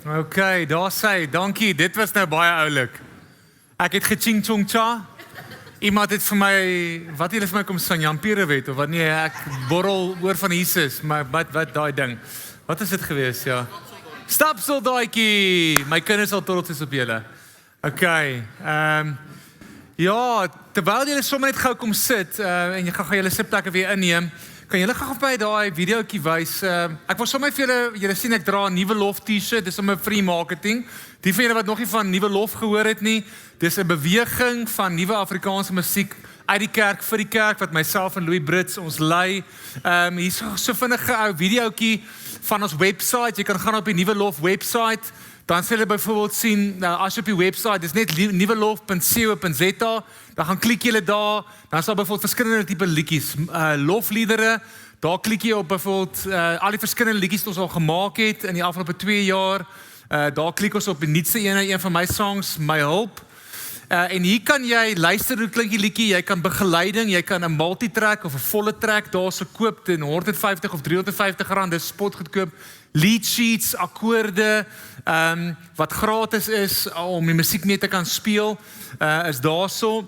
Okay, daar sê, dankie, dit was nou baie oulik. Ek het geching chong cha. Iemand het vir my, wat hier is my kom sing, Jan Pierewet, of wat nie, ek borrel oor van Jesus, maar wat daai ding. Wat is dit gewees, ja? Stapseldaadjie, my kinders sal trots is op julle. Okay, ja, terwyl julle sommer net gou kom sit, en jy gaan julle sitplekke weer inneem, kan julle gou by daai videoetjie wys? Ek wil sommer vir julle sien ek dra 'n Nuwe Lof T-shirt, dis sommer free marketing. Die van julle wat nog nie van Nuwe Lof gehoor het nie, dis 'n beweging van nuwe Afrikaanse musiek uit die kerk vir die kerk wat myself en Louis Brits ons lei. Hier's so vinnige ou videoetjie van ons webwerf. Jy kan gaan op die Nuwe Lof webwerf. Dan sal jy byvoorbeeld sien, as jy op die webwerf, dis net nuwelof.co.za, dan gaan klik jy daar, dan sal byvoorbeeld verskillende tipe liedjies, lofliedere, daar klik jy op byvoorbeeld al die verskillende liedjies wat ons al gemaak het in die afgelope 2 jaar, daar klik ons op die nuutste een van my songs, My Hulp, en hier kan jy luister hoe klink die liedjie, jy kan begeleiding, jy kan 'n multitrack of 'n volle track daar se koop teen R150 of R350, dis spotgoedkoop. Lead sheets, akkoorde, wat gratis is om die musiek mee te kan speel, is daarso.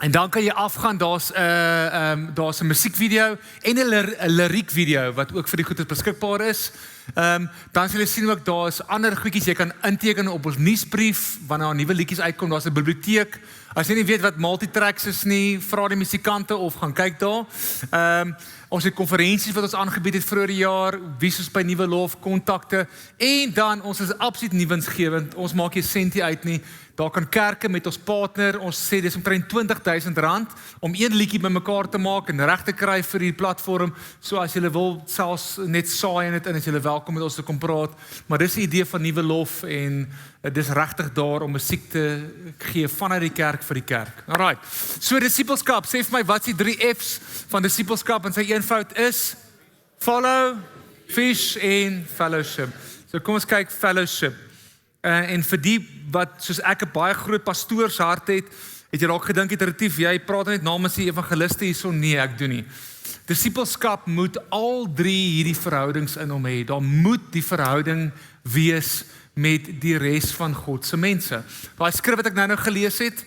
En dan kan jy afgaan, daar's 'n musiekvideo en 'n liriekvideo wat ook vir die goedes beskikbaar is. Dan sal jy sien ook daar's ander goedjies, jy kan inteken op ons nuusbrief wanneer nuwe liedjies uitkom, daar's 'n biblioteek. As jy nie weet wat multitracks is nie, vra die musikante of gaan kyk daar. Ons het konferensies wat ons aangebied het vroeër die jaar, wie soos by Nuwe Lof, kontakte, en dan ons is absoluut nie winsgewend, ons maak nie sentie uit nie, daar kan kerke met ons partner, ons sê dis omtrent R20,000 om een liedjie bymekaar te maak en reg te kry vir die platform, so as julle wil selfs net saai in dit in, as julle welkom met ons te kom praat, maar dis die idee van Nuwe Lof en dis regtig daar om musiek te gee vanuit die kerk vir die kerk. Alright, so disipelskap, sê vir my, wat is die 3 F's van disipelskap, en sy eenvoud is follow, fish en fellowship. So kom ons kyk fellowship. En vir die wat soos ek 'n baie groot pastoorshart het jy dalk gedink het Retief, jy praat net namens die evangeliste hierso, nee, ek doen nie. Disipelskap moet al 3 hierdie verhoudings in hom hê. Daar moet die verhouding wees met die res van God se mense. Daai skrif wat ek nou gelees het,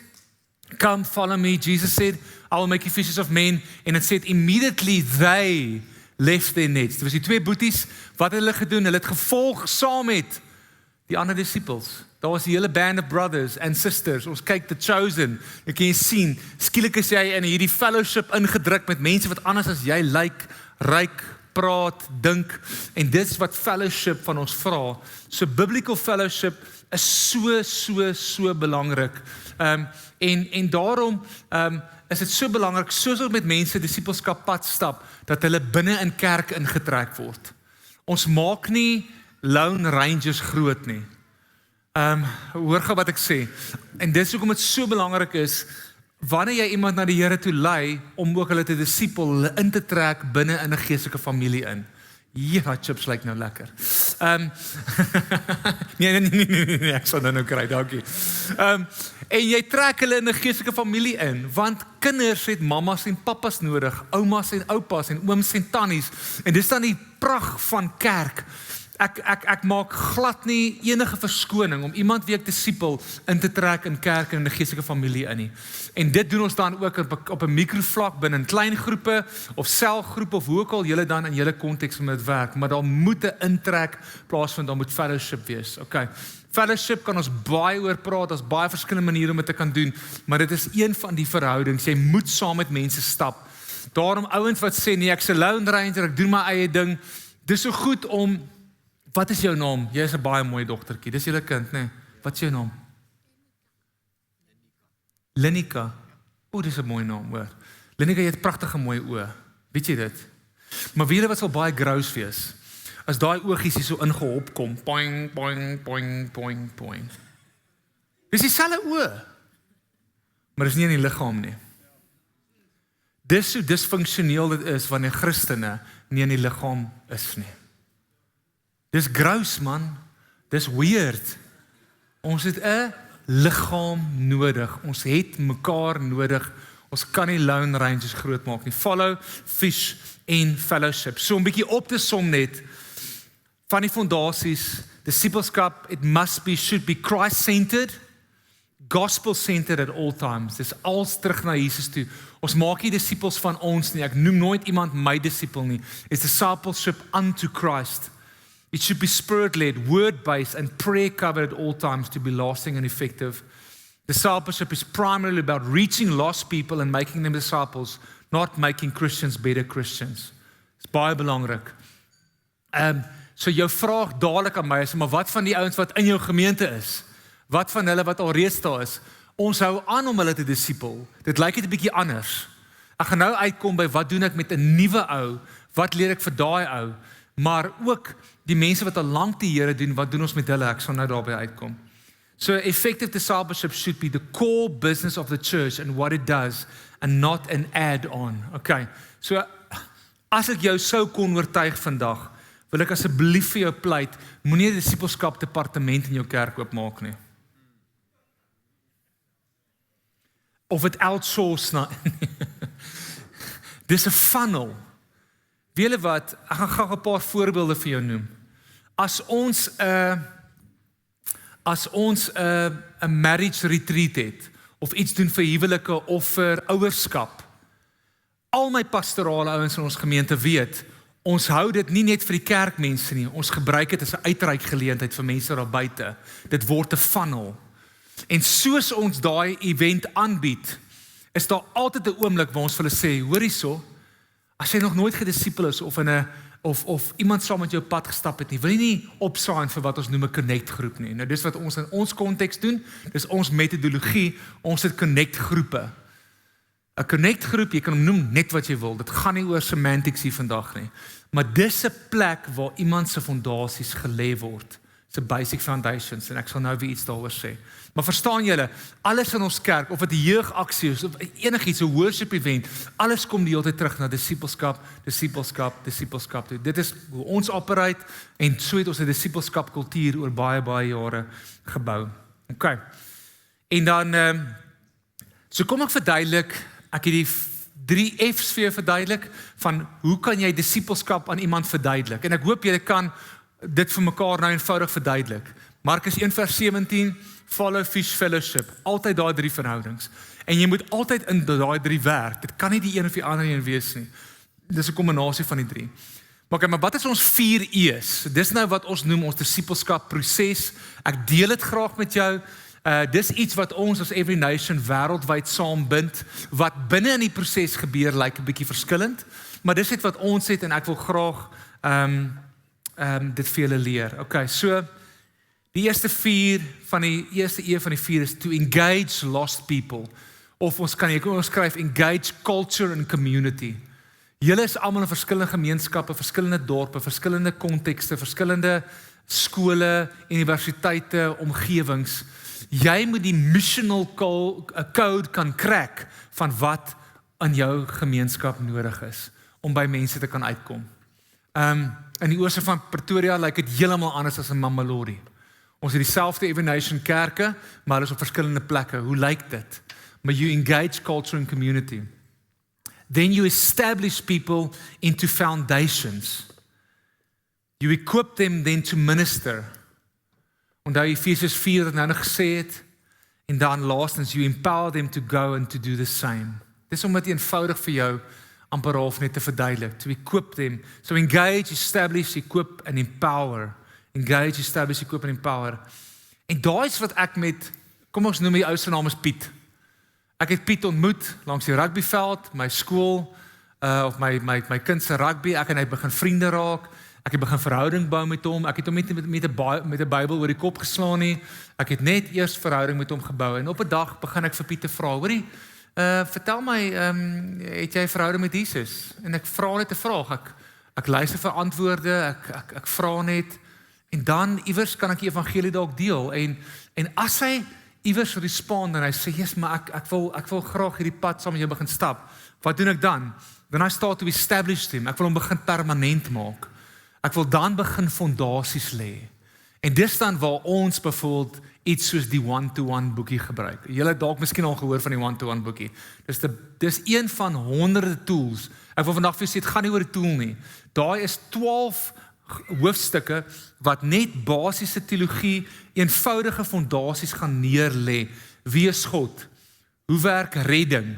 come follow me, Jesus said, I will make you fishers of men, and it said immediately they left their nets. Dit was die 2 boeties, wat hulle gedoen, hulle het gevolg saam met die ander disciples. Daar was die hele band of brothers and sisters. Ons kyk The Chosen. Jy kan sien, skielik is jy in hierdie fellowship ingedruk met mense wat anders as jy lyk, ryk, praat, dink. En dit is wat fellowship van ons vra. So biblical fellowship is so belangrik. En daarom is dit so belangrik, soos ons met mense disipelskap pad stap, dat hulle binne in kerk ingetrek word. Ons maak nie Lone Rangers groot nie. Hoor gou wat ek sê. En dis hoekom dit so belangrik is, wanneer jy iemand na die Here toe lei, om ook hulle te disipel, hulle in te trek binne in 'n geestelike familie in. Ja, chips lyk nou lekker. Nee, ek sal nou kry, dankie. En jy trek hulle in 'n geestelike familie in, want kinders het mammas en pappas nodig, oumas en oupas en ooms en tannies, en dis dan die pragt van kerk. Ek maak glad nie enige verskoning om iemand wie ek disipel in te trek in kerk en in 'n geestelike familie in nie. En dit doen ons dan ook op 'n mikrovlak binne in klein groepe of selgroepe of hoe ook al julle dan in julle konteks met dit werk, maar daar moet 'n intrek plaasvind, daar moet fellowship wees. Okay. Fellowship kan ons baie oor praat, daar's baie verskillende maniere om dit te kan doen, maar dit is een van die verhoudings. Jy moet saam met mense stap. Daarom ouens wat sê nee, ek's 'n lone ranger, ek doen my eie ding. Dis so goed om. Wat is jou naam? Jy is 'n baie mooi dogtertjie. Dis julle kind, né? Nee. Wat is jou naam? Lenika. O, dis 'n mooi naam, hoor. Lenika, jy het pragtige mooi oë. Weet jy dit? Maar weet jy wat sal baie gross wees? As daai oogies hier so ingehop kom, poing, poing, poing, poing, poing. Dis dieselfde oë. Maar dis nie in die liggaam nie. Dis so disfunksioneel dit is wanneer Christene nie in die liggaam is nie. Dis gross, man. Dis weird. Ons het 'n liggaam nodig. Ons het mekaar nodig. Ons kan nie lone rangers groot maak nie. Follow, fish en fellowship. So 'n bietjie op te som net van die fondasies, Discipleskap, should be Christ-centered, gospel-centered at all times. Dis als terug na Jesus toe. Ons maak nie disciples van ons nie. Ek noem nooit iemand my disciple nie. It's discipleship unto Christ. It should be spirit-led, word-based, and prayer-covered at all times to be lasting and effective. Discipleship is primarily about reaching lost people and making them disciples, not making Christians better Christians. Dis baie belangrik. So jou vraag dadelik aan my is, maar wat van die ouens wat in jou gemeente is? Wat van hulle wat al reeds daar is? Ons hou aan om hulle te disipel. Dit lyk net 'n bietjie anders. Ek gaan nou uitkom by wat doen ek met 'n nuwe ou? Wat leer ek vir daai ou? Maar ook die mense wat al lank die Here doen, wat doen ons met hulle? Ek sal nou daarby uitkom. So effective discipleship should be the core business of the church and what it does and not an add-on. Okay. So as ek jou sou kon oortuig vandag, wil ek asseblief vir jou pleit, moenie 'n disipelskap departement in jou kerk oopmaak nie. Of het outsource na. Dis 'n funnel. Weet julle wat, ek gaan gou 'n paar voorbeelde vir jou noem. As ons 'n marriage retreat het, of iets doen vir huwelike of vir ouerskap, al my pastorale ouens in ons gemeente weet, ons hou dit nie net vir die kerkmense nie, ons gebruik dit as 'n uitreikgeleentheid vir mense daar buite. Dit word 'n funnel. En soos ons daai event aanbied, is daar altyd 'n oomblik waar ons vir hulle sê, hoor hierso, as jy nog nooit gedisipel is of iemand saam met jou pad gestap het nie, wil jy nie opsaai vir wat ons noem 'n connect groep nie. Nou dis wat ons in ons konteks doen, dis ons metodologie, ons het connect groepe. 'n Connect groep, jy kan hom noem net wat jy wil, dit gaan nie oor semantics hier vandag nie, maar dis 'n plek waar iemand se fondasies gelê word, se basic foundations, en ek sal nou weer iets daaroor sê. Maar verstaan julle, alles in ons kerk, of dit 'n jeugaksie is, of enigiets, 'n worship event, alles kom die hele tyd terug na disipelskap toe. Dit is hoe ons operate, en so het ons 'n disipelskap kultuur oor baie jare gebou. Okay. En dan, so kom ek verduidelik, ek het die 3 F's vir jou verduidelik, van hoe kan jy disipelskap aan iemand verduidelik, en ek hoop julle kan dit vir mekaar nou eenvoudig verduidelik. Markus 1:17, follow fish fellowship, altyd daai 3 verhoudings, en jy moet altyd in daai 3 werk, dit kan nie die een of die ander een wees nie, dis 'n kombinasie van die 3. Maar wat is ons 4 E's? Dis nou wat ons noem ons disipelskap proses, ek deel dit graag met jou. Dis iets wat ons as Every Nation wêreldwyd saambind, wat binne in die proses gebeur, lyk 'n bietjie verskillend, maar dis net wat ons het, en ek wil graag dit vir julle leer. Okay, so die eerste E van die 4 is to engage lost people, of ons skryf engage culture and community. Julle is almal in verskillende gemeenskappe, verskillende dorpe, verskillende kontekste, verskillende skole, universiteite, omgewings. Jy moet die missional code kan crack van wat in jou gemeenskap nodig is om by mense te kan uitkom. In die ooste van Pretoria lyk dit heeltemal anders as in Mamelodi. Ons het dieselfde Every Nation kerke, maar hulle is op verskillende plekke. Hoe lyk dit? Maar you engage culture and community. Then you establish people into foundations. You equip them then to minister. Onthou Efesiërs 4 wat nou nog gesê het, en dan laastens, you empower them to go and to do the same. Dis om dit eenvoudig vir jou amper half net te verduidelik, to equip them. So engage, establish, equip and empower. Engage, establish, equip and empower. En daai is wat ek met, kom ons noem die ou se naam is Piet. Ek het Piet ontmoet langs die rugbyveld, my skool, of my kind se rugby, ek en hy begin vriende raak. Ek het begin verhouding bou met hom, ek het hom met 'n Bybel oor die kop geslaan nie, ek het net eers verhouding met hom gebou, en op 'n dag begin ek vir Piet te vra, hoorie, vertel my, het jy verhouding met Jesus? En ek vra net 'n vraag, ek luister vir antwoorde, ek vra net, en dan iewers kan ek die evangelie dalk deel, en as hy iewers respond, en hy sê, yes, maar ek wil graag hierdie pad saam met jou begin stap, wat doen ek dan? Then I start to establish him, ek wil hom begin permanent maak. Ek wil dan begin fondasies lê. En dis dan waar ons byvoorbeeld iets soos die one-to-one boekie gebruik. Julle het dalk miskien al gehoor van die one-to-one boekie. Dis een van honderde tools. Ek wil vandag vir julle sê, dit gaan nie oor die tool nie. Daai is 12 hoofstukke wat net basiese teologie, eenvoudige fondasies gaan neerlê. Wie is God? Hoe werk redding?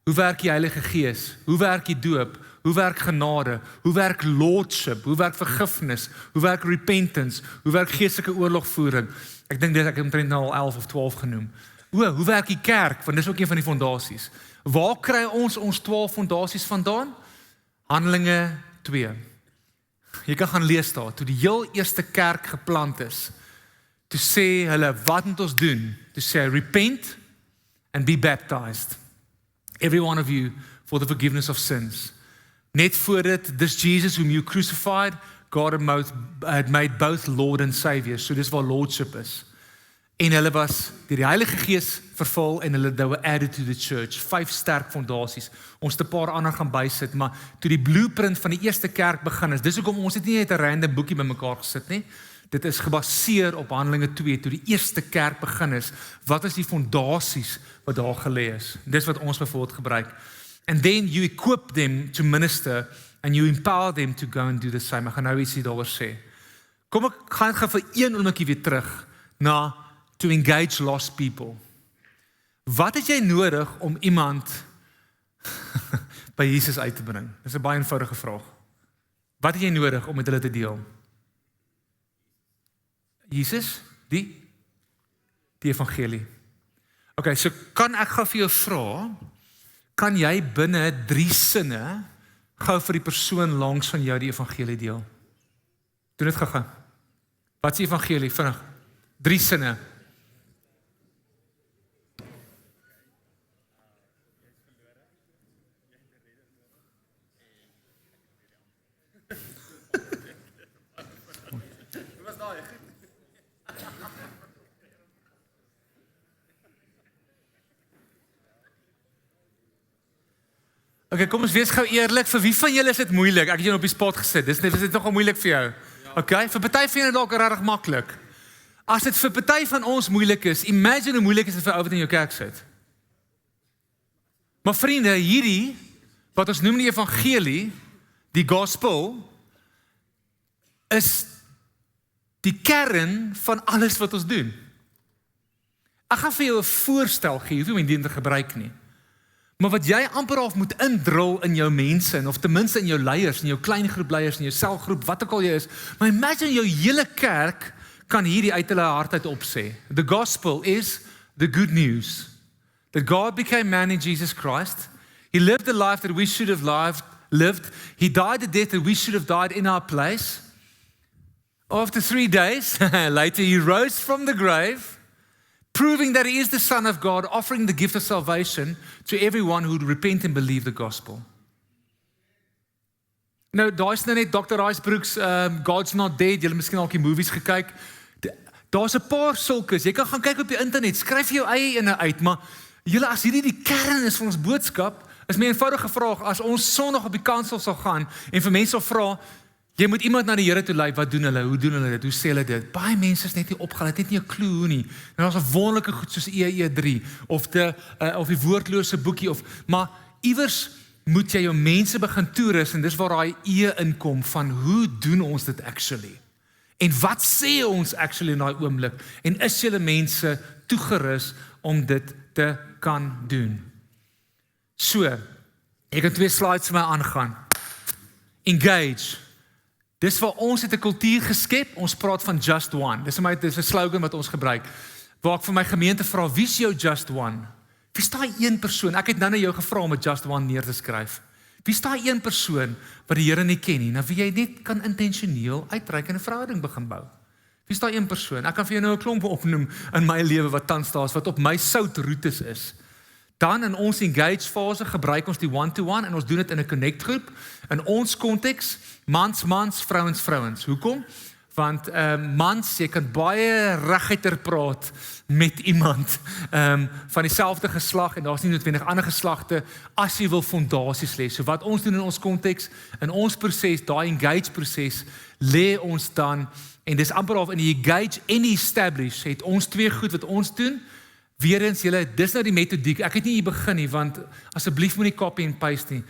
Hoe werk die Heilige Gees? Hoe werk die doop? Hoe werk genade? Hoe werk lordship? Hoe werk vergifnis? Hoe werk repentance? Hoe werk geestelike oorlogvoering? Ek dink dit ek het omtrent nou al 11 of 12 genoem. Hoe werk die kerk? Want dis ook een van die fondasies. Waar kry ons 12 fondasies vandaan? Handelinge 2. Jy kan gaan lees daar, toe die heel eerste kerk geplant is, toe sê hulle, wat moet ons doen? Toe sê, repent and be baptized. Every one of you for the forgiveness of sins. Net voor dit, this Jesus whom you crucified, God had made both Lord and Savior. So dis waar lordship is. En hulle was deur die Heilige Gees vervul en hulle they were added to the church. 5 sterk fondasies. Ons het 'n paar ander gaan bysit, maar toe die blueprint van die eerste kerk begin is, dis hoekom ons het nie net 'n random boekie bymekaar gesit nie. Dit is gebaseer op Handelinge 2, toe die eerste kerk begin is. Wat is die fondasies wat daar gelê is? Dis wat ons byvoorbeeld gebruik. And then you equip them to minister and you empower them to go and do the same. Ek gaan nou ietsie daaroor sê. Kom ek gaan vir een oombliekie weer terug na to engage lost people. Wat het jy nodig om iemand by Jesus uit te bring? Dis 'n baie eenvoudige vraag. Wat het jy nodig om met hulle te deel? Jesus, die evangelie. Okay, so kan ek gou vir jou vra, kan jy binne 3 sinne gou vir die persoon langs van jou die evangelie deel? Doen dit gou. Wat is die evangelie? Vinnig. 3 sinne. Okay, kom ons wees gou eerlik, vir wie van julle is dit moeilik? Ek het jou op die spot gesit, is dit nogal moeilik vir jou? Okay, vir party van julle dalk regtig maklik. As dit vir party van ons moeilik is, imagine hoe moeilik is dit vir ou wat in jou kerk sit. Maar vriende, hierdie, wat ons noem die evangelie, die gospel, is die kern van alles wat ons doen. Ek gaan vir jou 'n voorstel gee, hoef jy om dit te gebruik nie. Maar wat jy amper half moet indrul in jou mense, of ten minste in jou leiers, in jou klein groep leiers, in jou selgroep, wat ook al jy is, maar imagine jou hele kerk kan hierdie uit hulle hart uit opsê. The gospel is the good news. That God became man in Jesus Christ. He lived the life that we should have lived. He died the death that we should have died in our place. After 3 days, later he rose from the grave, proving that he is the Son of God, offering the gift of salvation to everyone who would repent and believe the gospel. Nou, daar is nou net Dr. Ricebrooks, God's Not Dead, julle miskien al die movies gekyk. Daar's 'n paar sulkes, jy kan gaan kyk op die internet, skryf jou eie ene uit, maar julle, as hierdie die kern is van ons boodskap, is my eenvoudige vraag, as ons Sondag op die kansel sal gaan, en vir mense sal vra, jy moet iemand na die Here toe lei, wat doen hulle, hoe doen hulle dit, hoe sê hulle dit? Baie mense is net nie opgeleid, het net nie 'n klou hoe nie. En daar's 'n wonderlike goed soos EE3 of die woordlose boekie maar iewers moet jy jou mense begin toerus en dis waar daai inkom van hoe doen ons dit actually? En wat sê ons actually in daai oomblik? En is julle mense toegerus om dit te kan doen? So, ek kan 2 slides vir my aangaan. Engage. Dis waar ons het 'n kultuur geskep, ons praat van just one. Dis 'n slogan wat ons gebruik. Waar ek vir my gemeente vra, wie is jou just one? Wie is daai een persoon? Ek het nou jou gevra om 'n just one neer te skryf. Wie is daai een persoon wat die Here nie ken nie, nou wie jy net kan intentioneel uitreik en 'n verhouding begin bou? Wie is daai een persoon? Ek kan vir jou nou 'n klomp opnoem in my lewe wat tans daar is, wat op my soutroetes is. Dan in ons engage fase gebruik ons die one-to-one en ons doen dit in 'n connect groep. In ons konteks, mans, vrouens. Hoekom? Want mans, jy kan baie reguiter praat met iemand van dieselfde geslag en daar's nie noodwendig ander geslagte as jy wil fondasies lê. So wat ons doen in ons konteks, in ons proses, daai engage proses, lê ons dan en dis amper of in die engage en die establish het ons 2 goed wat ons doen. Weerens julle, dis nou die metodiek. Ek het nie hier begin nie, want asseblief moenie copy and paste nie.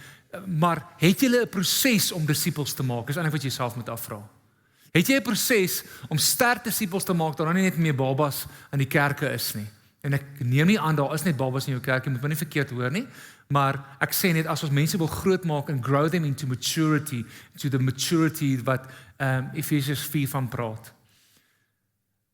Maar het julle 'n proses om disippels te maak? Dis eintlik wat jy self moet afvra. Het jy 'n proses om sterk disippels te maak, dat daar nie net meer babas in die kerke is nie? En ek neem nie aan, daar is net babas in jou kerk, jy moet my nie verkeerd hoor nie, maar ek sê net, as ons mense wil groot maak and grow them into maturity, to the maturity wat Efesiërs 4 van praat.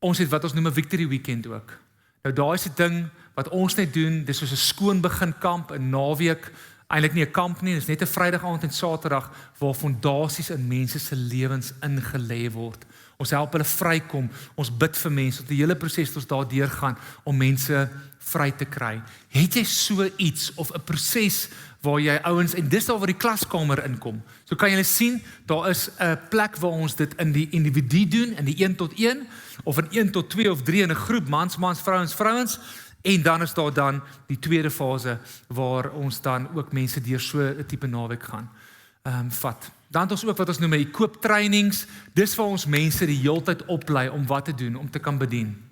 Ons het wat ons noem 'n victory weekend ook. Nou daai is die ding wat ons net doen, dis soos 'n skoon begin kamp, 'n naweek, eintlik nie 'n kamp nie, dis net 'n Vrydag aand en Saterdag waar fondasies in mense se lewens ingelê word. Ons help hulle vrykom, ons bid vir mense, die hele proses wat ons daardeur gaan om mense vry te kry. Het jy so iets of 'n proses waar jy ouens, en dis daar waar die klaskamer inkom. So kan jy sien, daar is 'n plek waar ons dit in die individu doen, in die 1 tot 1, of in 1 tot 2 of 3 in 'n groep, mans, vrouens, en dan is daar dan die tweede fase, waar ons dan ook mense deur so 'n tipe naweek gaan vat. Dan het ons ook wat ons noem equip trainings, dis waar ons mense die heeltyd oplei om wat te doen, om te kan bedien.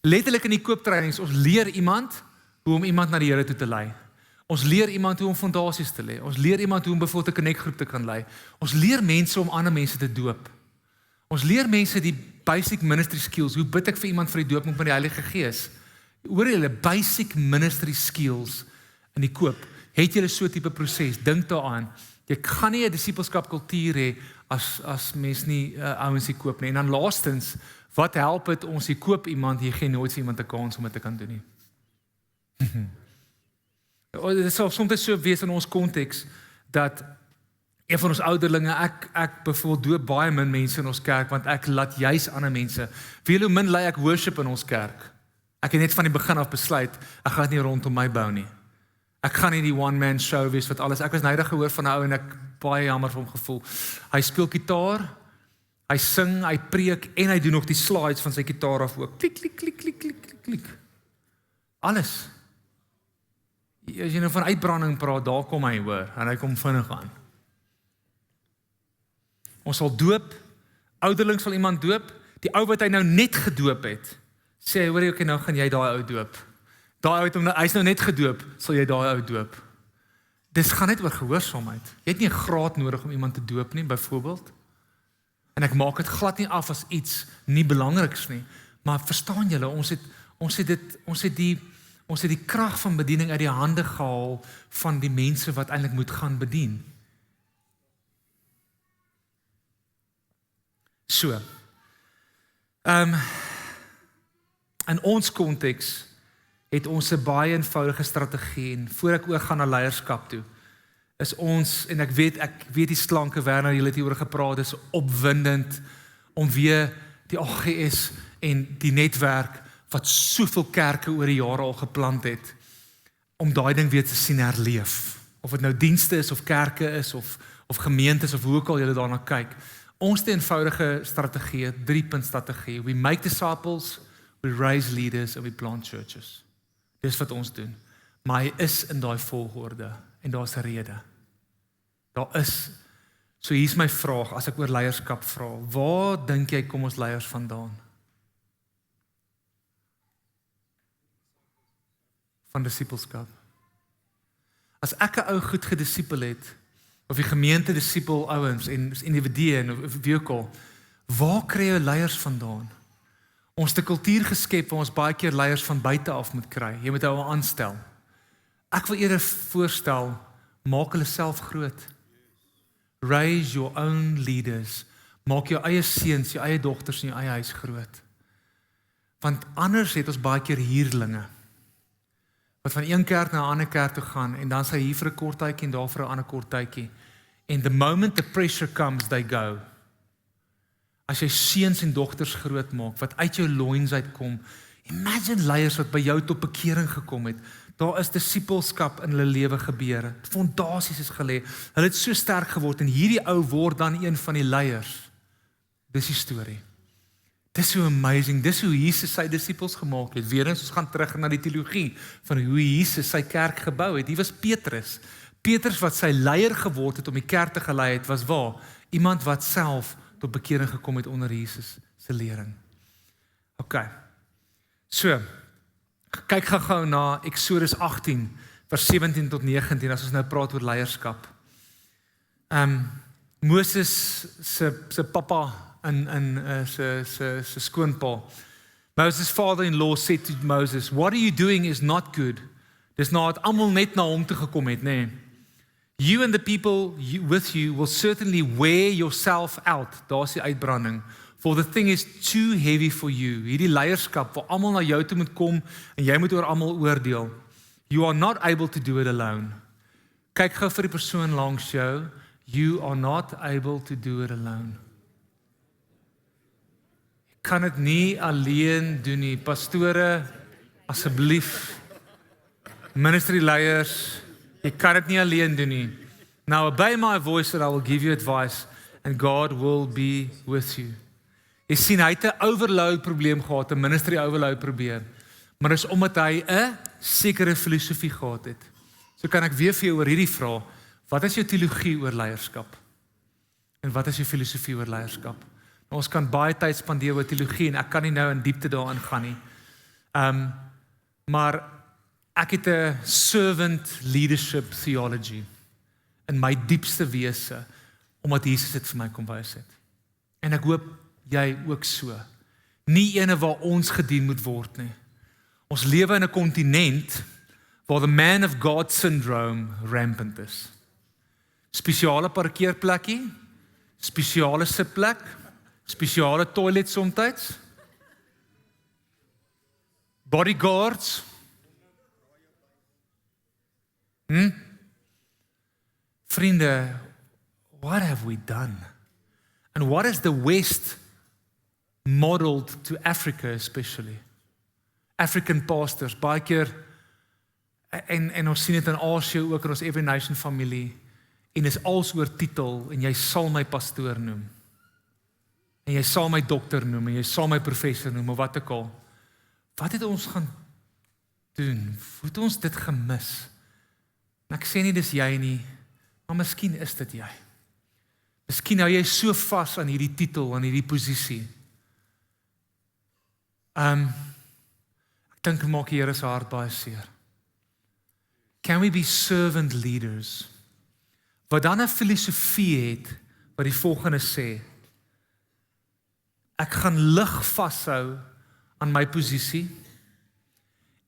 Letterlik in equip trainings, ons leer iemand hoe om iemand na die Here toe te lei. Ons leer iemand hoe om fondasies te lê. Ons leer iemand hoe om bijvoorbeeld 'n connect-groep te kan lei. Ons leer mense om ander mense te doop. Ons leer mense die basic ministry skills. Hoe bid ek vir iemand vir die doop met die Heilige Gees? Hoor julle, basic ministry skills in die koop. Het julle so 'n tipe proses? Dink daaraan. Jy gaan nie 'n disippelskap kultuur hê as mens nie ouens die koop nie. En dan laastens, wat help dit ons die koop iemand, jy gee nooit vir iemand 'n kans om dit te kan doen nie. Dit sal soms so wees in ons konteks, dat een van ons ouderlinge, ek byvoorbeeld doop baie min mense in ons kerk, want ek laat juis ander mense, veel hoe min lei ek worship in ons kerk. Ek het net van die begin af besluit, ek gaan dit nie rondom my bou nie. Ek gaan nie die one-man show wees wat alles, ek was nydig gehoor van 'n ou en ek baie jammer vir hom gevoel. Hy speel gitaar, hy sing, hy preek en hy doen nog die slides van sy gitaar af ook. Klik, klik, klik, klik, klik, klik, klik. Alles. As jy nou van uitbranding praat, daar kom hy hoor, en hy kom vinnig aan. Ons sal doop, ouderling sal iemand doop, die ou wat hy nou net gedoop het, sê hy, hoor jy, okay, nou gaan jy daai ou doop. Daai ou, hy's nou net gedoop, sal jy daai ou doop. Dis gaan net oor gehoorsaamheid. Jy het nie 'n graad nodig om iemand te doop nie, byvoorbeeld. En ek maak dit glad nie af as iets nie belangriks nie, maar verstaan julle, ons het die krag van bediening uit die hande gehaal van die mense wat eintlik moet gaan bedien. So. In ons konteks het ons 'n baie eenvoudige strategie, en voor ek oorgaan na leierskap toe, is ons, en ek weet die slanke Werner, julle het hieroor gepraat, is opwindend om weer die AGS en die netwerk wat soveel kerke oor die jare al geplant het, om daai ding weer te sien herleef. Of dit nou dienste is, of kerke is, of gemeentes, of hoe ook al julle daarna kyk. Ons eenvoudige strategie, 3-punt strategie. We make disciples, we raise leaders, and we plant churches. Dis wat ons doen. Maar hy is in daai volgorde, en daar's 'n rede. Daar is, so hier's my vraag, as ek oor leierskap vra, waar dink jy kom ons leiers vandaan? Van disippelskap. As ek 'n ou goed gedisipel het, of die gemeente disipel ouens, en individue, of wie ook al, waar kry jy leiers vandaan? Ons het 'n kultuur geskep waar ons baie keer leiers van buite af moet kry. Jy moet hulle aanstel. Ek wil eerder voorstel, maak hulle self groot. Raise your own leaders. Maak jou eie seuns, jou eie dogters in jou eie huis groot. Want anders het ons baie keer huurlinge, wat van een kerk na 'n ander kerk toe gaan, en dan sy hier vir 'n kort tydjie en daar vir 'n ander kort tydjie. And the moment the pressure comes, they go. As jy seuns en dogters groot maak, wat uit jou loins uitkom, imagine leiers wat by jou tot bekering gekom het, daar is disippelskap in hulle lewe gebeur, fondasies is gelê, hulle het so sterk geword, en hierdie ou word dan een van die leiers. Dis die storie. Dis so amazing, dis hoe Jesus sy disippels gemaak het. Weer eens, ons gaan terug na die teologie van hoe Jesus sy kerk gebou het. Hier was Petrus. Petrus wat sy leier geword het om die kerk te gelei het, was waar? Iemand wat self tot bekering gekom het onder Jesus se lering. OK. So, kyk gou na Exodus 18, vers 17 tot 19, as ons nou praat oor leierskap. Moses se pappa in sy skoonpa. Moses' father-in-law said to Moses, "What are you doing is not good." Dis nou het almal net na hom toe gekom het, nê. You and the people with you will certainly wear yourself out. Daar's die uitbranding. For the thing is too heavy for you. Hierdie leierskap waar almal na jou toe moet kom en jy moet oor almal oordeel. You are not able to do it alone. Kyk gou vir die persoon langs jou. You are not able to do it alone. Jy kan dit nie alleen doen nie. Pastore, asseblief. Ministry leiers, jy kan dit nie alleen doen nie. Now obey my voice and I will give you advice and God will be with you. Jy sien, hy het 'n overload probleem gehad, 'n ministry overload probleem. Maar dis omdat hy 'n sekere filosofie gehad het. So kan ek weer vir jou oor hierdie vra, wat is jou teologie oor leierskap? En wat is jou filosofie oor leierskap? Nou, ons kan baie tyd spandeer oor teologie en ek kan nie nou in diepte daarin gaan nie. Maar ek het 'n servant leadership theology in my diepste wese, omdat Jesus dit vir my kom wys het. En ek hoop jy ook so. Nie ene waar ons gedien moet word nie. Ons lewe in 'n kontinent waar the man of God syndrome rampant is. Spesiale parkeerplekkie, spesiale sitplek, spesiale toilet somtyds, bodyguards. Vriende, what have we done? And what is the West modeled to Africa especially? African pastors, baie keer, en ons sien dit in Asië ook in ons Every Nation familie, en is als oor titel, en jy sal my pastoor noem, en jy sal my dokter noem, en jy sal my professor noem, of wat ook al. Wat het ons gaan doen? Hoe het ons dit gemis? En ek sê nie dis jy nie, maar miskien is dit jy. Miskien hou jy so vas aan hierdie titel, aan hierdie posisie. Ek dink maak die Here se hart baie seer. Can we be servant leaders? Wat dan 'n filosofie het, wat die volgende sê, ek gaan lig vashou aan my posisie,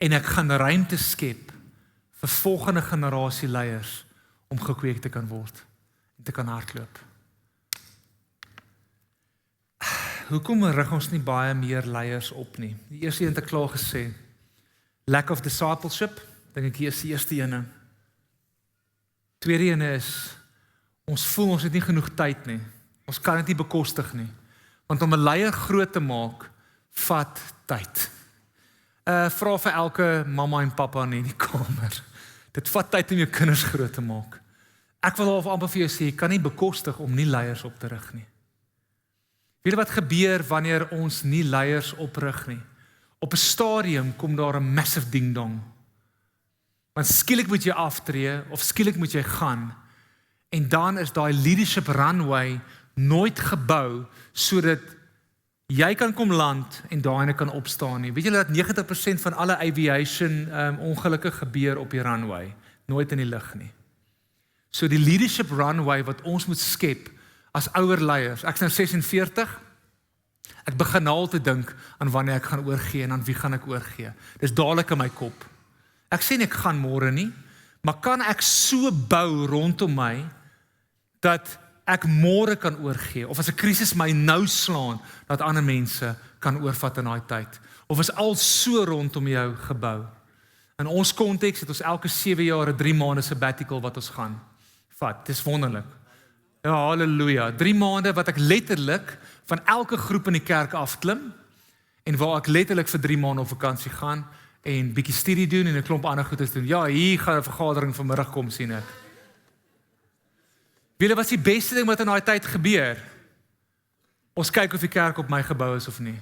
en ek gaan ruimte skep vir volgende generasie leiers om gekweek te kan word en te kan hardloop. Hoekom rig ons nie baie meer leiers op nie? Die eerste een het ek klaar gesê, lack of discipleship, dink ek hier is die eerste ene. Tweede ene is, ons voel ons het nie genoeg tyd nie, ons kan dit nie bekostig nie, want om 'n leier groot te maak, vat tyd. Vra vir elke mamma en pappa in die kamer, dit vat tyd om jou kinders groot te maak. Ek wil al amper vir jou sê, jy kan nie bekostig om nie leiers op te rig nie. Weet jy wat gebeur wanneer ons nie leiers oprig nie? Op 'n stadium kom daar 'n massive ding-dong. Want skielik moet jy aftree, of skielik moet jy gaan, en dan is daai leadership runway nooit gebou, sodat jy kan kom land, en daarin kan opstaan nie. Weet julle dat 90% van alle aviation ongelukke gebeur op die runway, nooit in die lug nie. So die leadership runway wat ons moet skep, as ouer leiers, ek is nou 46, ek begin al te dink aan wanneer ek gaan oorgee en aan wie gaan ek oorgee. Dis dadelik in my kop. Ek sê nie ek gaan môre nie, maar kan ek so bou rondom my, dat ek môre kan oorgee, of as 'n krisis my nou slaan, dat ander mense kan oorvat in daai tyd. Of is al so rondom jou gebou. In ons konteks het ons elke 7 jaar 'n 3 maande sabbatical wat ons gaan vat. Dis wonderlik. Ja, halleluja. 3 maande wat ek letterlik van elke groep in die kerk afklim, en waar ek letterlik vir 3 maande op vakansie gaan, en bietjie studie doen, en 'n klomp ander goedes doen. Ja, hier gaan 'n vergadering vanmiddag kom, sien ek. Weet jy wat die beste ding wat in daai tyd gebeur? Ons kyk of die kerk op my gebou is of nie.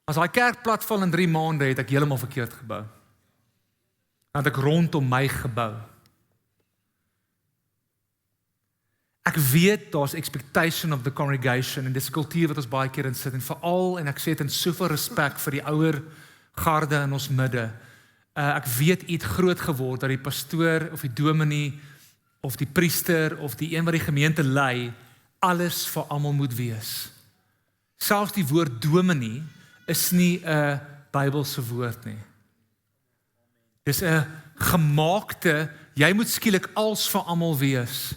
As daai kerk platval in 3 maande, het ek heeltemal verkeerd gebou. Dan het ek rondom my gebou. Ek weet daar's expectation of the congregation, en dis 'n kultuur wat ons baie keer in sit, en veral, en ek sê dit in soveel respek vir die ouer garde in ons midde. Ek weet iets groot geword, dat die pastoor of die dominee of die priester, of die een wat die gemeente lei, alles vir almal moet wees. Selfs die woord dominee is nie 'n Bybelse woord nie. Dis 'n gemaakte, jy moet skielik als vir almal wees.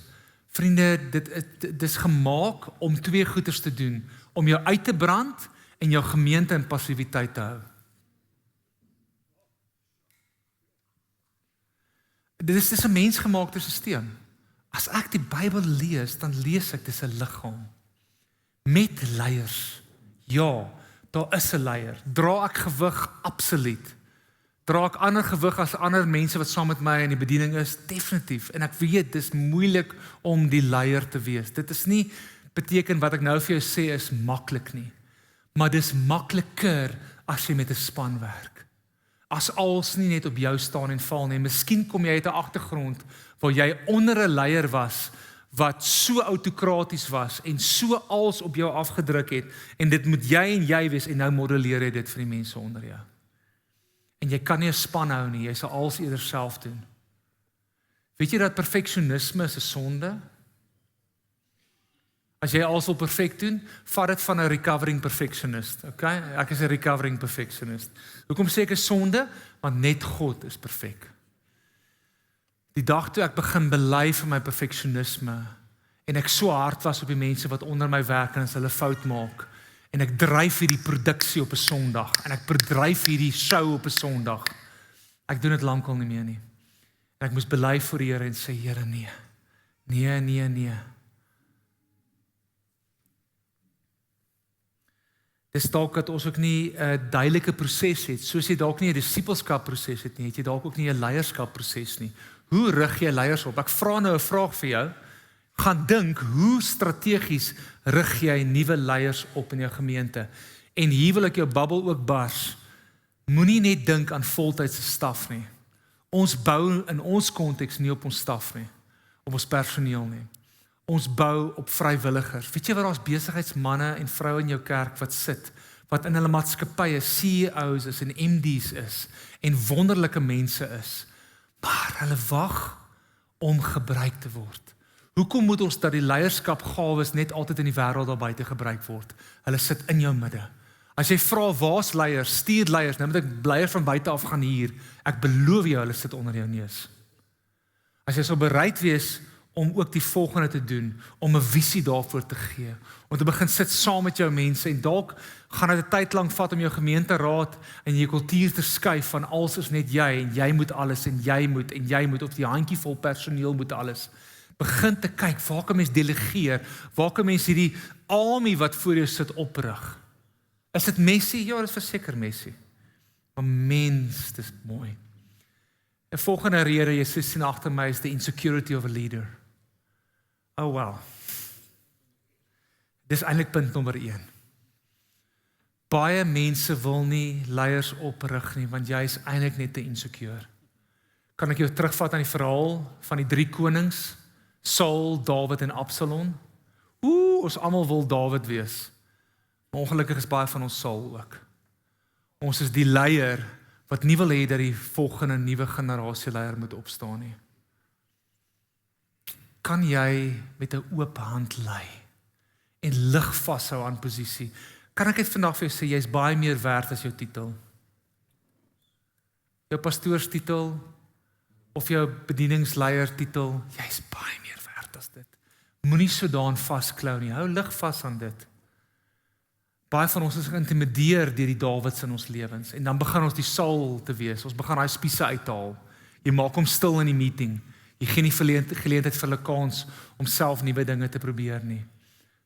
Vriende, dit is gemaak om twee goeders te doen, om jou uit te brand en jou gemeente in passiwiteit te hou. Dit is 'n mensgemaakte stelsel. As ek die Bybel lees, dan lees ek dis 'n liggaam met leiers. Ja, daar is 'n leier. Dra ek gewig? Absoluut. Dra ek ander gewig as ander mense wat saam met my in die bediening is? Definitief. En ek weet, dis moeilik om die leier te wees. Dit is nie beteken wat ek nou vir jou sê is maklik nie. Maar dis makliker as jy met 'n span werk. As alles nie net op jou staan en val nie. Miskien kom jy uit 'n agtergrond waar jy onder 'n leier was wat so autokraties was en so als op jou afgedruk het en dit moet jy en jy wees en nou modelleer jy dit vir die mense onder jou. En jy kan nie 'n span hou nie, jy sal alles eerder self doen. Weet jy dat perfeksionisme is 'n sonde? As jy alles wil perfek doen, vat dit van 'n recovering perfectionist, okay? Ek is 'n recovering perfectionist. Hoekom sê ek 'n sonde? Want net God is perfek. Die dag toe ek begin bely vir my perfeksionisme en ek so hard was op die mense wat onder my werk en as hulle fout maak en ek dryf hierdie produksie op 'n Sondag en ek bedryf hierdie show op 'n Sondag. Ek doen dit lankal nie meer nie. En ek moes bely voor die Here en sê, Here, nee. Nee. Dis dalk dat ons ook nie 'n duidelike proses het, soos jy dalk nie 'n disippelskap proses het nie, het jy dalk ook nie 'n leierskap proses nie. Hoe rig jy leiers op? Ek vra nou 'n vraag vir jou. Gaan dink, hoe strategies rig jy nuwe leiers op in jou gemeente? En hier wil ek jou bubbel ook bars. Moenie net dink aan voltydse staf nie. Ons bou in ons konteks nie op ons staf nie, op ons personeel nie. Ons bou op vrywilligers. Weet jy wat daar's besigheidsmanne en vroue in jou kerk wat sit, wat in hulle maatskappye CEO's is en MD's is en wonderlike mense is, maar hulle wag om gebruik te word. Hoekom moet ons dat die leierskapgawes net altyd in die wêreld daar buite gebruik word? Hulle sit in jou midde. As jy vra waar's leiers, stuur leiers, nou moet ek leiers van buite af gaan hier. Ek beloof jou, hulle sit onder jou neus. As jy sou bereid wees om ook die volgende te doen, om 'n visie daarvoor te gee, om te begin sit saam met jou mense en dalk gaan dit 'n tyd lank vat om jou gemeenteraad en jou kultuur te skuif van alles is net jy en jy moet alles en jy moet of die handjievol personeel moet alles. Begin te kyk, waar kan mens delegeer? Waar kan mens hierdie army wat voor jou sit oprig? Is dit messy? Ja, dit is verseker messy. Maar mens, dis mooi. 'n volgende rede, jy sien agter my, is the insecurity of a leader. Oh wow. Dis eintlik punt nommer 1. Baie mense wil nie leiers oprig nie, want jy is eintlik net te insecure. Kan ek jou terugvat aan die verhaal van die 3 konings? Saul, Dawid en Absalom. Ons almal wil Dawid wees. Maar ongelukkig is baie van ons Saul ook. Ons is die leier wat nie wil hê dat die volgende nuwe generasie leier moet opstaan nie. Kan jy met 'n oop hand lei en lig vashou aan posisie? Kan ek dit vandag vir jou sê, jy's baie meer werd as jou titel. Jou pastoorstitel of jou bedieningsleier titel, jy's baie meer werd as dit. Moenie so daaraan vasklou nie. Hou lig vas aan dit. Baie van ons is geïntimideer deur die Dawids in ons lewens en dan begin ons die Saul te wees. Ons begin daai spiese uithaal. Jy maak hom stil in die meeting. Jy gee nie geleentheid vir hulle kans om self nuwe dinge te probeer nie.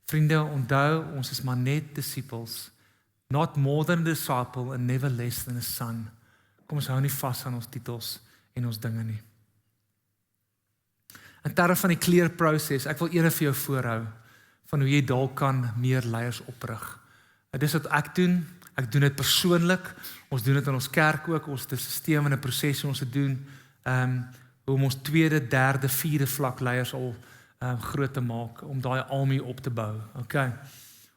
Vriende, onthou, ons is maar net disciples. Not more than a disciple and never less than a son. Kom ons hou nie vas aan ons titels en ons dinge nie. In terme van die clear process, ek wil eerder vir jou voorhou van hoe jy dalk kan meer leiers oprig. Dit is wat ek doen dit persoonlik, ons doen dit in ons kerk ook, ons het 'n stelsel en 'n proses ons te doen, hoe om ons 2de, 3de, 4de vlak leiers al groot te maak, om daai army op te bou, okay.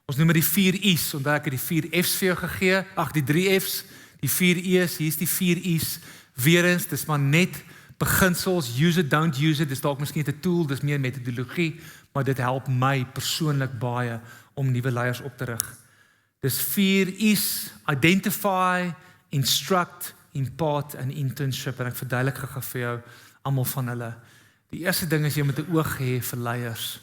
Ons noem dit die 4 E's, onthou ek het die 4 F's vir jou gegee, die 3 F's, die 4 E's, hier is die 4 E's, weer eens, dis maar net beginsels, use it, don't use it, dis dalk miskien 'n tool, dis meer metodologie, maar dit help my persoonlik baie om nuwe leiers op te rig. Dis 4 E's, identify, instruct, impart en internship, en ek verduidelik gou vir jou almal van hulle. Die eerste ding is jy moet 'n oog hê vir leiers.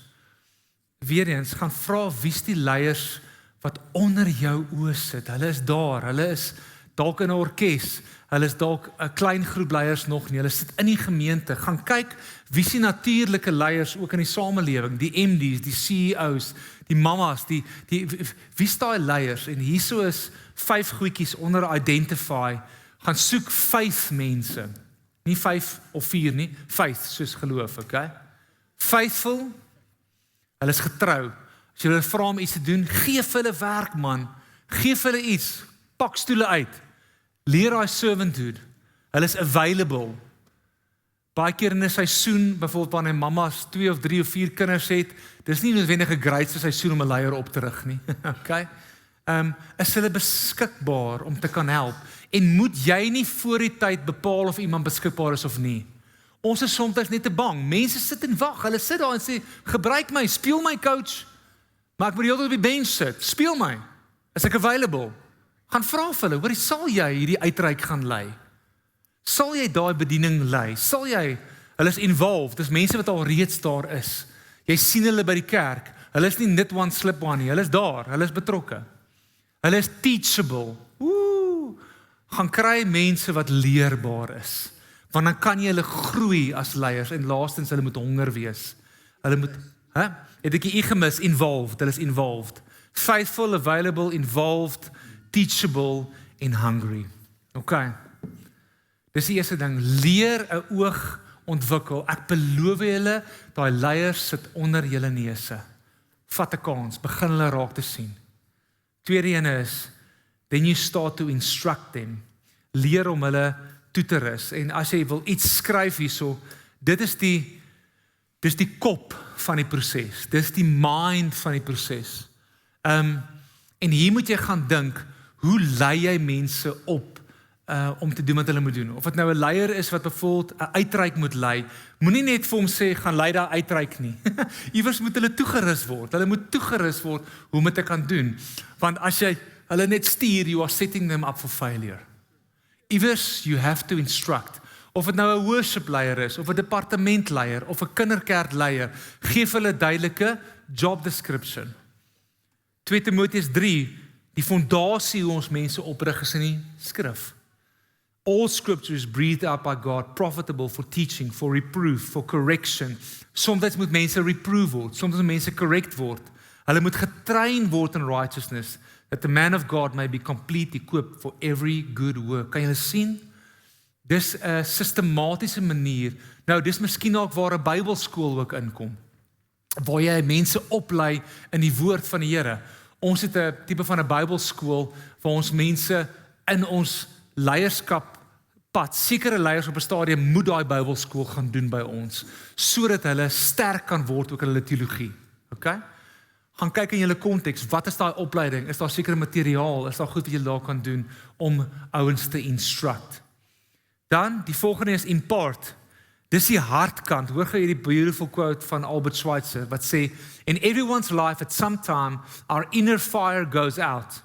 Weereens, gaan vra wie's die leiers wat onder jou oë sit. Hulle is daar, hulle is dalk in 'n orkes, hulle is dalk 'n klein groep leiers nog nie, hulle sit in die gemeente. Gaan kyk wie's die natuurlike leiers ook in die samelewing, die MD's, die CEO's, die mamas, wie's daai leiers? En hierso is 5 goedjies onder identify. Gaan soek 5 mense. Nie 5 of 4 nie, 5 soos geloof, okay? Faithful, hulle is getrou. As jy hulle vra om iets te doen, geef hulle werk, man. Geef hulle iets, pak stoele uit. Leer daai servanthood. Hulle is available. Baie keer in 'n seisoen, byvoorbeeld wanneer mamas 2 of 3 of 4 kinders het, dis nie noodwendig 'n greatste seisoen om 'n leier op te rig nie. Okay? Is hulle beskikbaar om te kan help? En moet jy nie voor die tyd bepaal of iemand beskikbaar is of nie? Ons is soms net te bang. Mense sit en wag. Hulle sit daar en sê, gebruik my, speel my coach. Maar ek moet die hele tyd op die bench sit. Speel my. Is ek available? Gaan vra vir hulle, hoorie, sal jy hierdie uitreik gaan lei? Sal jy daai bediening lei? Sal jy, hulle is involved, dis mense wat al reeds daar is. Jy sien hulle by die kerk. Hulle is nie net one slip one nie. Hulle is daar, hulle is betrokke. Hulle is teachable. Gaan kry mense wat leerbaar is. Want dan kan jy hulle groei as leiers en laastens hulle moet honger wees. Hulle moet, het ek hier gemis, involved, hulle is involved. Faithful, available, involved, teachable en hungry. Okay. Dis die eerste ding, leer 'n oog ontwikkel. Ek beloof julle, daai leiers sit onder julle neuse. Vat 'n kans, begin hulle raak te sien. Tweede ene is, then you start to instruct them. Leer om hulle toe te rus. En as jy wil iets skryf hierso, dis die kop van die proses. Dis die mind van die proses. En hier moet jy gaan dink, hoe lei jy mense op om te doen wat hulle moet doen? Of dit nou 'n leier is wat byvoorbeeld 'n uitreik moet lei, moenie net vir hom sê, gaan lei daai uitreik nie. Iewers moet hulle toegerus word. Hulle moet toegerus word hoe moet ek kan doen. Want as jy hulle net stuur, you are setting them up for failure. Iewers, you have to instruct. Of dit nou 'n worship leier is, of 'n departementleier, of 'n kinderkerk leier, geef hulle duidelike job description. 2 Timoteus 3, die fondasie hoe ons mense oprig is in die skrif. All scripture is breathed out by God, profitable for teaching, for reproof, for correction. Soms moet mense reprove word, soms moet mense correct word. Hulle moet getrain word in righteousness, that the man of God may be complete, equipped for every good work. Kan julle sien? Dis 'n sistematiese manier. Nou, dis miskien ook waar 'n Bybelskool ook inkom, waar jy mense oplei in die woord van die Here. Ons het 'n tipe van 'n Bybelskool waar ons mense in ons leierskap pad, sekere leiers op 'n stadium moet daai Bybelskool gaan doen by ons, sodat hulle sterk kan word ook in hulle teologie. Okay? Gaan kyk in julle konteks, wat is daai opleiding? Is daar sekere materiaal? Is daar goed wat jy daar kan doen om ouens te instruct? Dan, die volgende is impart. Dis die hartkant. Hoor gou hierdie beautiful quote van Albert Schweitzer wat sê, in everyone's life at some time our inner fire goes out.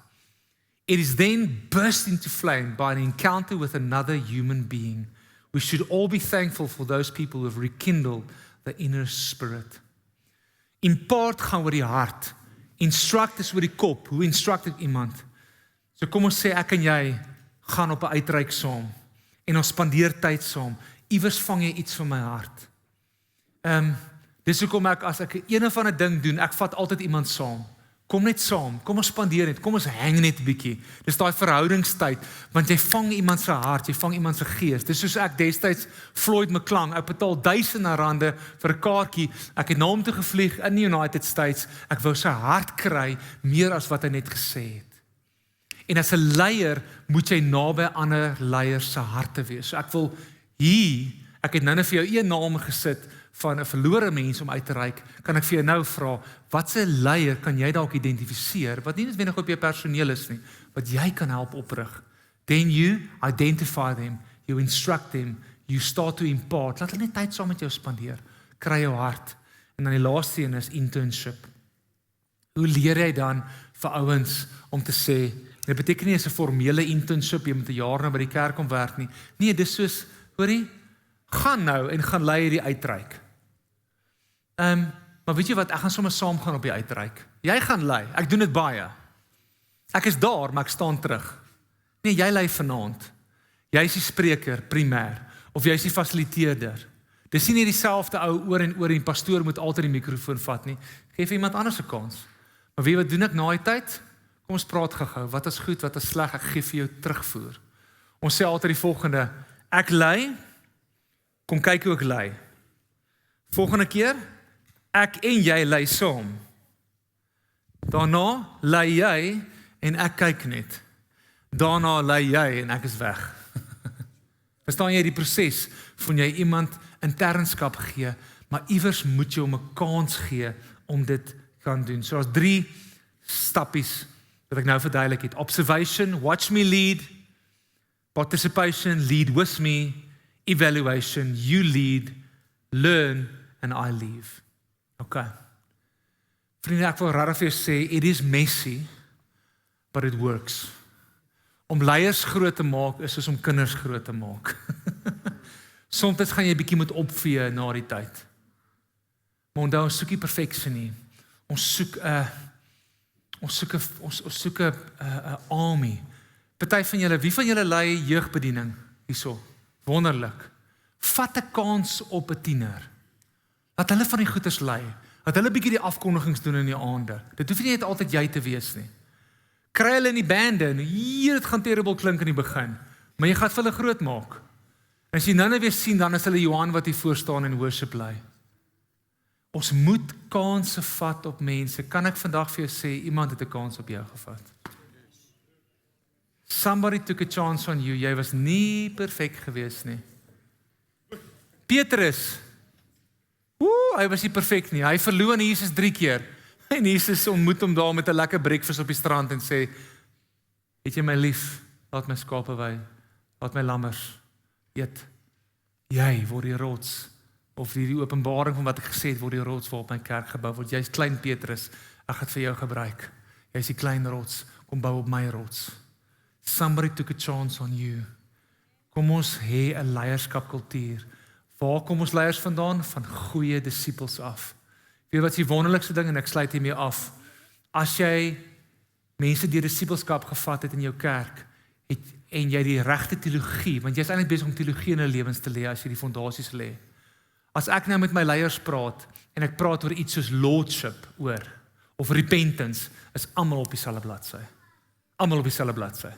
It is then burst into flame by an encounter with another human being. We should all be thankful for those people who have rekindled the inner spirit. Impart gaan oor die hart. Instruct is oor die kop. Hoe instruct ek iemand? So kom ons sê ek en jy gaan op 'n uitreik saam en ons spandeer tyd saam. Iewers vang jy iets van my hart. Dis hoekom ek as ek een of ander ding doen, ek vat altyd iemand saam. Kom net saam, kom ons spandeer net, kom ons hang net 'n bietjie. Dis daai verhoudingstyd, want jy vang iemand se hart, jy vang iemand se gees. Dis soos ek destyds Floyd McClung, ek betaal R1000 vir 'n kaartjie. Ek het na hom toe gevlieg in die United States. Ek wou sy hart kry meer as wat hy net gesê het. En as 'n leier moet jy naby ander leiers se harte wees. So ek wil hier, ek het nou net vir jou een naam gesit van 'n verlore mens om uit te reik, kan ek vir jou nou vra, watse leier kan jy dalk identifiseer, wat nie noodwendig op jou personeel is nie, wat jy kan help oprig. Then you identify them, you instruct them, you start to impart. Laat hulle net tyd saam met jou spandeer. Kry jou hart. En dan die laaste een is internship. Hoe leer jy dan vir ouens om te sê, dit beteken nie is 'n formele internship, jy moet 'n jaar nou by die kerk kom werk nie. Nee, dis soos, hoorie, gaan nou en gaan lei hierdie uitreik. Maar weet jy wat, ek gaan sommer saam gaan op die uitreik. Jy gaan lei, ek doen dit baie. Ek is daar, maar ek staan terug. Nee, jy lei vanaand. Jy is die spreker, primêr, of jy is die fasiliteerder. Dis nie dieselfde ou oor en die pastoor moet altyd die mikrofoon vat nie. Geef iemand anders 'n kans. Maar weet jy wat doen ek na die tyd? Kom ons praat gou-gou, wat is goed, wat is sleg, ek gee vir jou terugvoer. Ons sê altyd die volgende, ek lei, kom kyk hoe ek lei. Volgende keer, ek en jy lei saam. Daarna lei jy en ek kyk net. Daarna lei jy en ek is weg. Verstaan jy die proses van jy iemand internskap gee, maar iewers moet jy hom 'n kans gee om dit kan doen. So daar's 3 stappies wat ek nou verduidelik het. Observation, watch me lead. Participation, lead with me. Evaluation, you lead. Learn and I leave. Okay. Vriende, ek wil regtig vir jou sê, it is messy, but it works. Om leiers groot te maak is soos om kinders groot te maak. Soms gaan jy bietjie moet opvee na die tyd. Maar onthou, ons soek nie perfeksie nie. Ons soek 'n army. Party van julle, wie van julle lei jeugbediening hierso? Wonderlik. Vat 'n kans op 'n tiener. Laat hulle van die goeders lei. Laat hulle bietjie die afkondigings doen in die aande. Dit hoef nie net altyd jy te wees nie. Kry hulle in die bande en hier, dit gaan terrible klink in die begin, maar jy gaan vir hulle groot maak. En as jy nou weer sien, dan is hulle Johan wat hier voor staan en worship lei. Ons moet kanse vat op mense. Kan ek vandag vir jou sê, iemand het 'n kans op jou gevat. Somebody took a chance on you. Jy was nie perfek gewees nie. Petrus, hy was nie perfek nie. Hy verloon Jesus 3 keer. En Jesus ontmoet hom daar met 'n lekker breakfast op die strand en sê, het jy my lief, laat my skape wei, laat my lammers eet. Jy word die rots, of die openbaring van wat ek gesê het, word die rots waarop my kerk gebou word. Jy is klein Petrus, ek gaan vir jou gebruik. Jy is die klein rots, kom bou op my rots. Somebody took a chance on you. Kom ons hê 'n leierskapkultuur. Waar kom ons leiers vandaan? Van goeie disippels af. Weet wat is die wonderlikste ding, en ek sluit hiermee af. As jy mense deur disippelskap gevat het in jou kerk, en jy die regte teologie, want jy is eintlik besig om teologie in 'n lewens te lê as jy die fondasies lê. As ek nou met my leiers praat, en ek praat oor iets soos lordship oor, of repentance, is almal op dieselfde bladsy. Almal op dieselfde bladsy.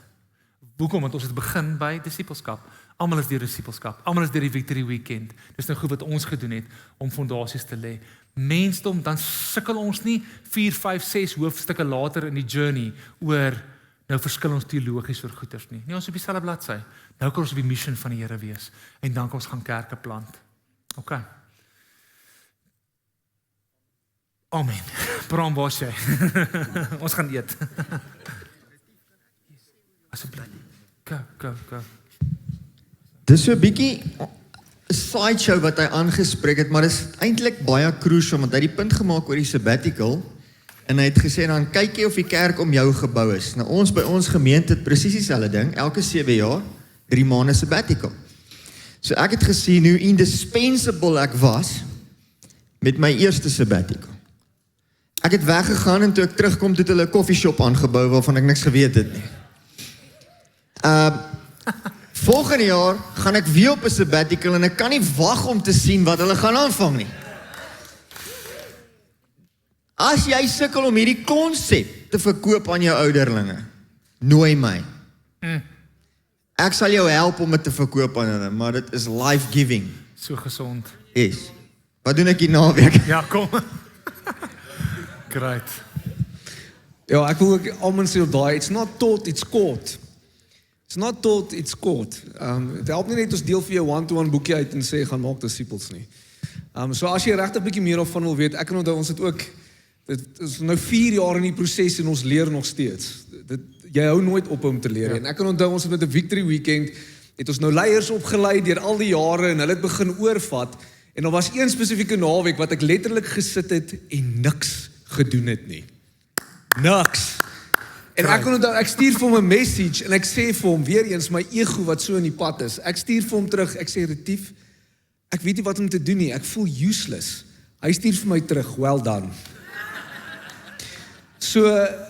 Hoekom? Want ons het begin by disippelskap. Almal is deur disippelskap. Almal is deur die Victory Weekend. Dis nou goed wat ons gedoen het om fondasies te lê. Mensdom, dan sukkel ons nie 4, 5, 6 hoofstukke later in die journey oor nou verskil ons teologies oor goeters nie. Nee, ons op dieselfde bladsy. Nou kan ons op die mission van die Here wees en dan kan ons gaan kerke plant. OK. Amen. Bram, waar is jy? Ons gaan eet. Asseblief. Go. Dis so 'n bietjie 'n sideshow wat hy aangespreek het, maar dis eintlik baie crucial, want hy het die punt gemaak oor die sabbatical, en hy het gesê, dan kyk jy of die kerk om jou gebou is. Nou ons by ons gemeente het presies dieselfde ding, elke 7 jaar, 3 maande sabbatical. So ek het gesien hoe indispensable ek was met my eerste sabbatical. Ek het weggegaan en toe ek terugkom, toe het hulle 'n koffieshop aangebou waarvan ek niks geweet het nie. Volgende jaar gaan ek weer op 'n sabbatical en ek kan nie wag om te sien wat hulle gaan aanvang nie. As jy sukkel om hierdie konsep te verkoop aan jou ouderlinge, nooi my. Ek sal jou help om dit te verkoop aan hulle, maar dit is life-giving. So gesond. Yes. Wat doen ek hier naweek? Ja, kom. Great. Ja, ek wil ook almal sê op daai, it's not taught, it's caught. It's not taught, it's caught. Het help nie net ons deel vir jou one-to-one boekie uit en sê, gaan maak disippels nie. So as jy regtig 'n bietjie meer van wil weet, ek kan onthou, ons het ook, dit is nou 4 jaar in die proses en ons leer nog steeds. Jy hou nooit op om te leer. Ja. En ek kan onthou, ons het met 'n Victory Weekend, het ons nou leiers opgelei deur al die jare en hulle het begin oorvat en daar was een spesifieke naweek wat ek letterlik gesit het en niks gedoen het nie. Niks. En ek kon onthou, ek stuur vir hom 'n message en ek sê vir hom weer eens my ego wat so in die pad is. Ek stuur vir hom terug, ek sê Retief, ek weet nie wat om te doen nie, ek voel useless. Hy stuur vir my terug, well done. So,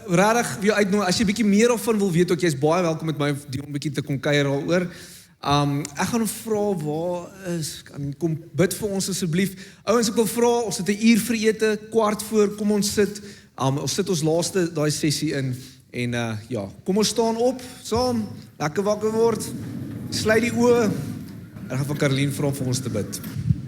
regtig, wil uitnooi, as jy bietjie meer daarvan wil weet, ook jy's baie welkom met my om bietjie te kom kuier daaroor. Ek gaan hom vra, waar is, kom bid vir ons asseblief. Ouens, ek wil vra, ons het 'n uur vir ete, 15:15, kom ons sit, ons sit ons laaste daai sessie in, en ja, kom ons staan op, saam, lekker wakker word, sluit die oë, en gaan vir Caroline vra om vir ons te bid.